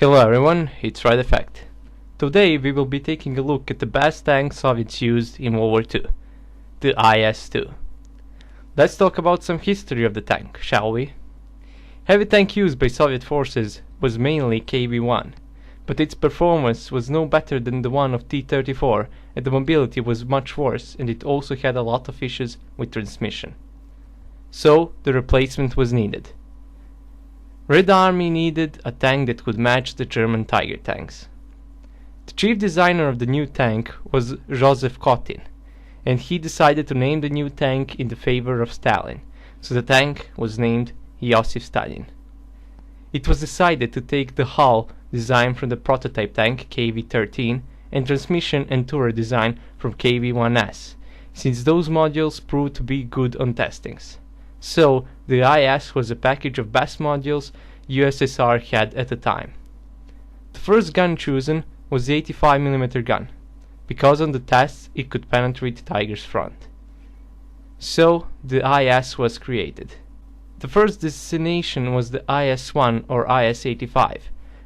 Hello everyone, it's Right Effect. Today we will be taking a look at the best tank Soviets used in World War II, the IS-2. Let's talk about some history of the tank, shall we? Heavy tank used by Soviet forces was mainly KV-1, but its performance was no better than the one of T-34, and the mobility was much worse, and it also had a lot of issues with transmission. So the replacement was needed. Red Army needed a tank that could match the German Tiger tanks. The chief designer of the new tank was Joseph Kotin, and he decided to name the new tank in the favor of Stalin, so the tank was named Joseph Stalin. It was decided to take the hull design from the prototype tank KV-13 and transmission and turret design from KV-1S, since those modules proved to be good on testings. So the IS was a package of best modules USSR had at the time. The first gun chosen was the 85mm gun, because on the tests it could penetrate Tiger's front. So the IS was created. The first destination was the IS-1 or IS-85,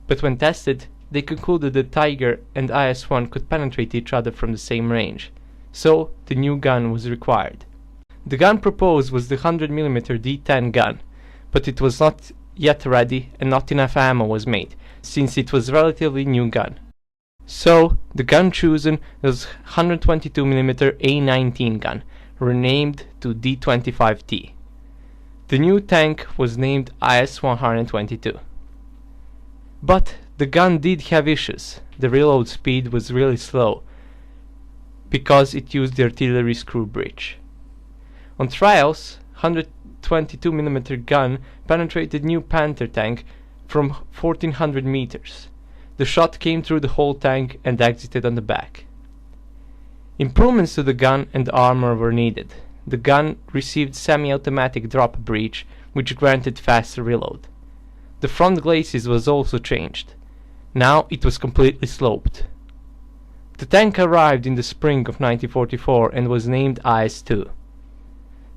but when tested they concluded that Tiger and IS-1 could penetrate each other from the same range, so the new gun was required. The gun proposed was the 100mm D10 gun, but it was not yet ready and not enough ammo was made, since it was a relatively new gun. So the gun chosen was 122mm A19 gun, renamed to D25T. The new tank was named IS-122. But the gun did have issues. The reload speed was really slow, because it used the artillery screw bridge. On trials, 122mm gun penetrated new Panther tank from 1400 meters. The shot came through the whole tank and exited on the back. Improvements to the gun and armor were needed. The gun received semi-automatic drop breech, which granted faster reload. The front glacis was also changed. Now it was completely sloped. The tank arrived in the spring of 1944 and was named IS-2.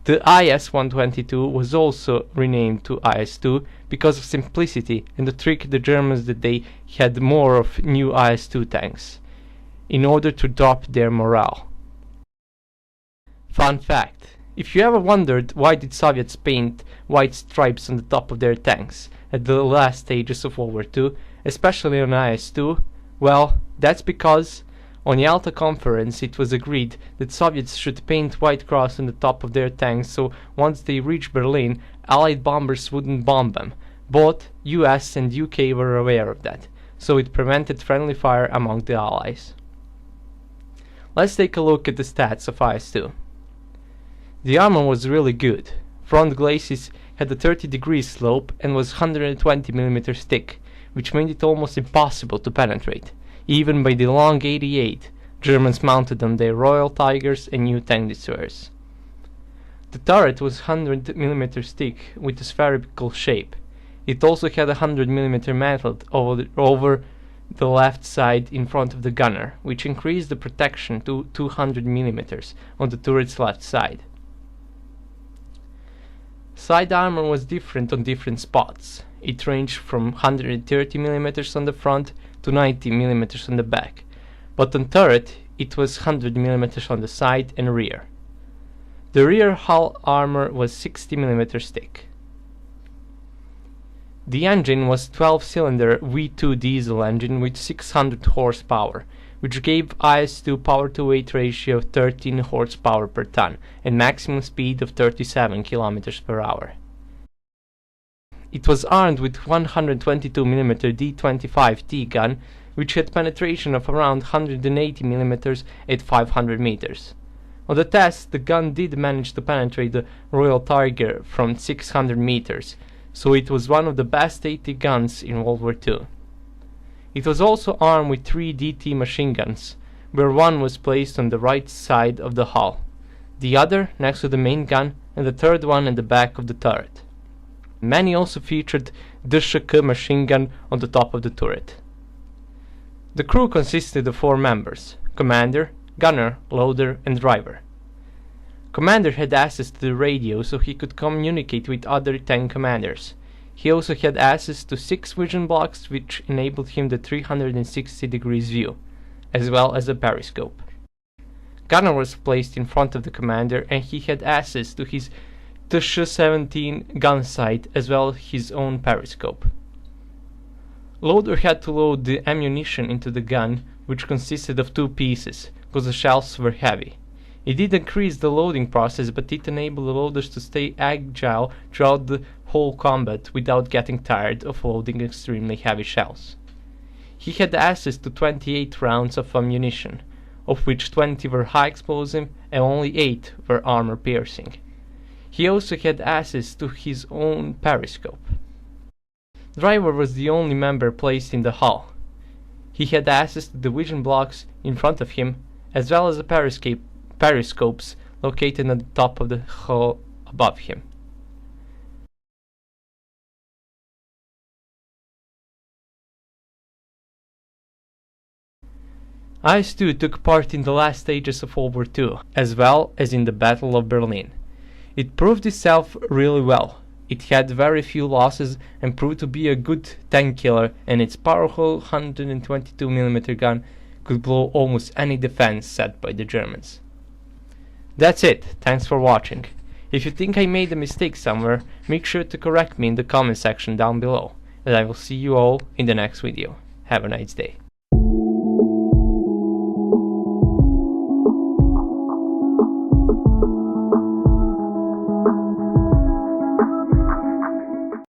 The IS-122 was also renamed to IS-2 because of simplicity and the trick the Germans that they had more of new IS-2 tanks, in order to drop their morale. Fun fact: if you ever wondered why did Soviets paint white stripes on the top of their tanks at the last stages of World War II, especially on IS-2, well, that's because on Yalta Conference it was agreed that Soviets should paint white cross on the top of their tanks, so once they reached Berlin, Allied bombers wouldn't bomb them. Both US and UK were aware of that, so it prevented friendly fire among the Allies. Let's take a look at the stats of IS-2. The armor was really good. Front glacis had a 30-degree slope and was 120mm thick, which made it almost impossible to penetrate. Even by the long 88, Germans mounted on their Royal Tigers and new tank destroyers. The turret was 100mm thick with a spherical shape. It also had a 100mm mantle over the left side in front of the gunner, which increased the protection to 200mm on the turret's left side. Side armor was different on different spots. It ranged from 130mm on the front to 90mm on the back, but on turret it was 100mm on the side and rear. The rear hull armor was 60mm thick. The engine was 12-cylinder V2 diesel engine with 600 horsepower, which gave IS-2 power-to-weight ratio of 13 horsepower per ton and maximum speed of 37 km per hour. It was armed with 122mm D25T gun, which had penetration of around 180mm at 500 meters. On the test, the gun did manage to penetrate the Royal Tiger from 600 meters, so it was one of the best 80 guns in World War II. It was also armed with 3 DT machine guns, where one was placed on the right side of the hull, the other next to the main gun, and the third one at the back of the turret. Many also featured DSHK machine gun on the top of the turret. The crew consisted of 4 members: commander, gunner, loader, and driver. Commander had access to the radio so he could communicate with other tank commanders. He also had access to 6 vision blocks, which enabled him the 360 degrees view, as well as a periscope. Gunner was placed in front of the commander, and he had access to his TS-17 gun sight as well as his own periscope. Loader had to load the ammunition into the gun, which consisted of 2 pieces, because the shells were heavy. It did increase the loading process, but it enabled the loaders to stay agile throughout the whole combat without getting tired of loading extremely heavy shells. He had access to 28 rounds of ammunition, of which 20 were high explosive and only 8 were armor piercing. He also had access to his own periscope. Driver was the only member placed in the hull. He had access to the vision blocks in front of him, as well as the periscopes located on the top of the hull above him. IS-2 took part in the last stages of World War II, as well as in the Battle of Berlin. It proved itself really well. It had very few losses and proved to be a good tank killer, and its powerful 122mm gun could blow almost any defense set by the Germans. That's it, thanks for watching. If you think I made a mistake somewhere, make sure to correct me in the comment section down below, and I will see you all in the next video. Have a nice day.